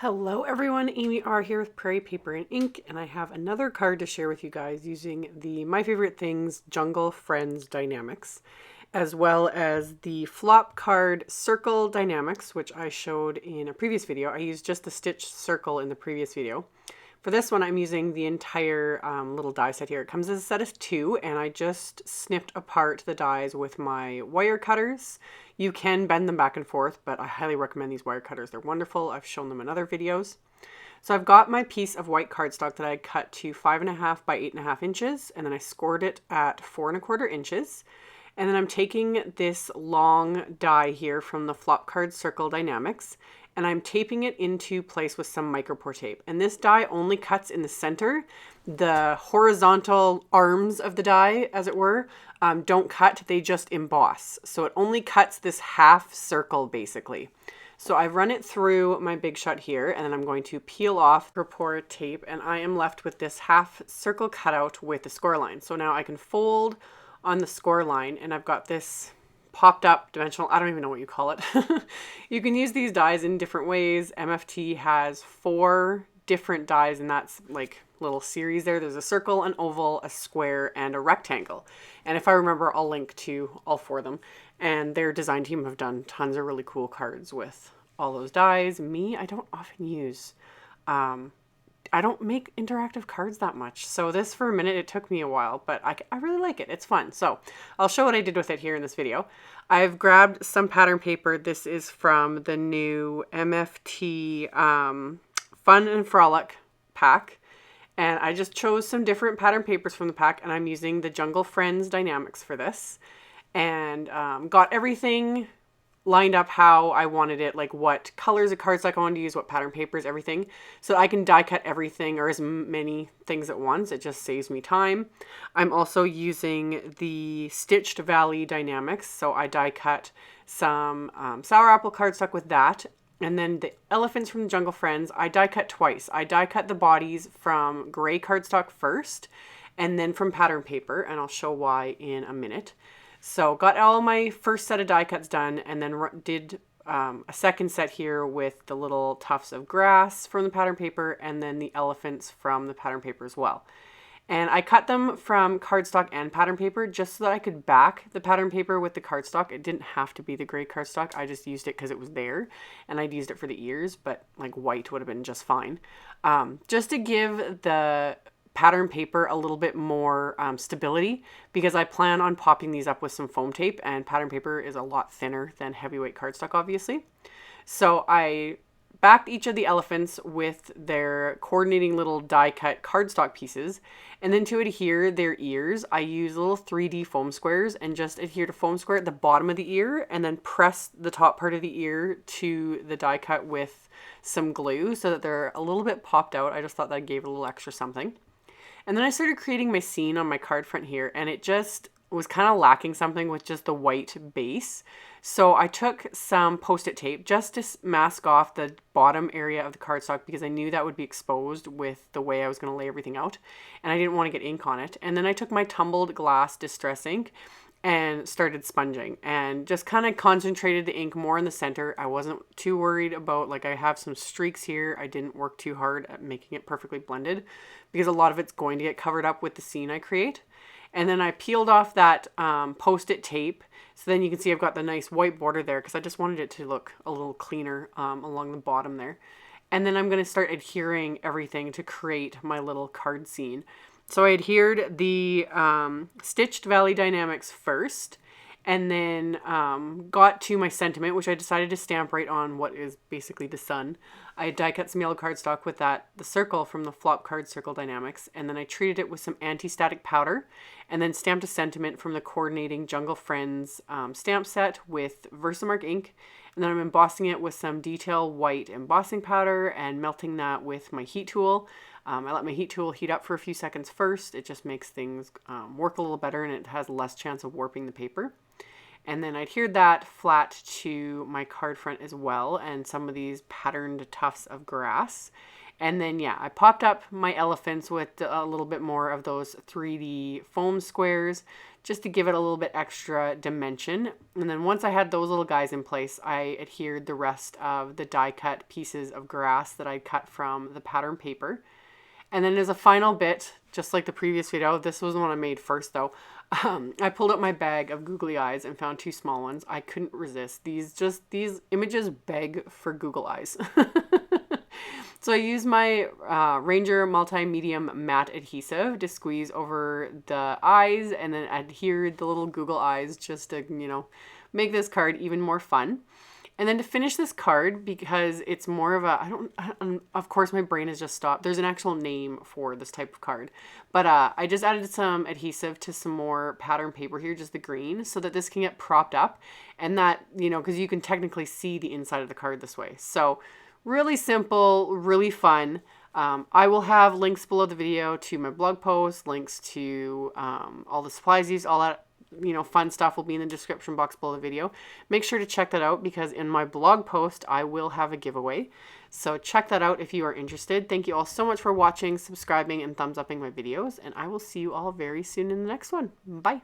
Hello everyone, AmyR here with Prairie Paper and Ink, and I have another card to share with you guys using the My Favorite Things Jungle Friends Die-namics, as well as the flop card Circle Die-namics, which I showed in a previous video. I used just the stitched circle in the previous video. For this one, I'm using the entire little die set here. It comes as a set of 2, and I just snipped apart the dies with my wire cutters. You can bend them back and forth, but I highly recommend these wire cutters. They're wonderful. I've shown them in other videos. So I've got my piece of white cardstock that I cut to 5.5 by 8.5 inches, and then I scored it at 4.25 inches. And then I'm taking this long die here from the flop card Circle Die-namics, and I'm taping it into place with some micropore tape. And this die only cuts in the center. The horizontal arms of the die, as it were, don't cut, they just emboss. So it only cuts this half circle basically. So I've run it through my big shot here, and then I'm going to peel off micropore tape, and I am left with this half circle cutout with the score line. So now I can fold on the score line, and I've got this popped up dimensional, I don't even know what you call it. You can use these dies in different ways. MFT has 4 different dies, and that's like little series there. There's a circle, an oval, a square, and a rectangle. And if I remember, I'll link to all 4 of them. And their design team have done tons of really cool cards with all those dies. Me, I don't often use I don't make interactive cards that much. So this, for a minute, it took me a while, but I really like it. It's fun. So I'll show what I did with it here in this video. I've grabbed some pattern paper. This is from the new MFT Fun and Frolic pack. And I just chose some different pattern papers from the pack, and I'm using the Jungle Friends Die-namics for this. And got everything lined up how I wanted it, like what colors of cardstock I wanted to use, what pattern papers, everything. So I can die cut everything or as many things at once. It just saves me time. I'm also using the Stitched Valley Die-namics. So I die cut some sour apple cardstock with that. And then the elephants from the Jungle Friends, I die cut twice. I die cut the bodies from gray cardstock first, and then from pattern paper, and I'll show why in a minute. So got all my first set of die cuts done, and then did a second set here with the little tufts of grass from the pattern paper, and then the elephants from the pattern paper as well. And I cut them from cardstock and pattern paper just so that I could back the pattern paper with the cardstock. It didn't have to be the gray cardstock. I just used it because it was there, and I'd used it for the ears, but like white would have been just fine. Just to give the pattern paper a little bit more stability, because I plan on popping these up with some foam tape, and pattern paper is a lot thinner than heavyweight cardstock, obviously. So I backed each of the elephants with their coordinating little die cut cardstock pieces, and then to adhere their ears, I use little 3D foam squares and just adhere to foam square at the bottom of the ear, and then press the top part of the ear to the die cut with some glue so that they're a little bit popped out. I just thought that gave it a little extra something. And then I started creating my scene on my card front here, and it just was kind of lacking something with just the white base. So I took some Post-it tape just to mask off the bottom area of the cardstock, because I knew that would be exposed with the way I was going to lay everything out, and I didn't want to get ink on it. And then I took my tumbled glass distress ink and started sponging, and just kind of concentrated the ink more in the center. I wasn't too worried about, like, I have some streaks here. I didn't work too hard at making it perfectly blended, because a lot of it's going to get covered up with the scene I create. And then I peeled off that Post-it tape, so then you can see I've got the nice white border there, because I just wanted it to look a little cleaner along the bottom there. And then I'm going to start adhering everything to create my little card scene. So I adhered the Stitched Valley Die-namics first, and then got to my sentiment, which I decided to stamp right on what is basically the sun. I die cut some yellow cardstock with the circle from the flop card Circle Die-namics, and then I treated it with some anti-static powder, and then stamped a sentiment from the coordinating Jungle Friends stamp set with Versamark ink. And then I'm embossing it with some detail white embossing powder and melting that with my heat tool. I let my heat tool heat up for a few seconds first. It just makes things work a little better, and it has less chance of warping the paper. And then I adhered that flat to my card front as well, and some of these patterned tufts of grass. And then, yeah, I popped up my elephants with a little bit more of those 3D foam squares just to give it a little bit extra dimension. And then once I had those little guys in place, I adhered the rest of the die cut pieces of grass that I cut from the pattern paper. And then as a final bit, just like the previous video, this was the one I made first though, I pulled up my bag of googly eyes and found 2 small ones. I couldn't resist. These images beg for Google eyes. So I used my Ranger Multi-Medium Matte Adhesive to squeeze over the eyes and then adhered the little Google eyes just to, you know, make this card even more fun. And then to finish this card, because it's more of a, of course my brain has just stopped. There's an actual name for this type of card. But I just added some adhesive to some more pattern paper here, just the green, so that this can get propped up. And that, you know, because you can technically see the inside of the card this way. So really simple, really fun. I will have links below the video to my blog post, links to all the supplies used, all that, you know, fun stuff will be in the description box below the video. Make sure to check that out because in my blog post, I will have a giveaway. So check that out if you are interested. Thank you all so much for watching, subscribing, and thumbs upping my videos. And I will see you all very soon in the next one. Bye.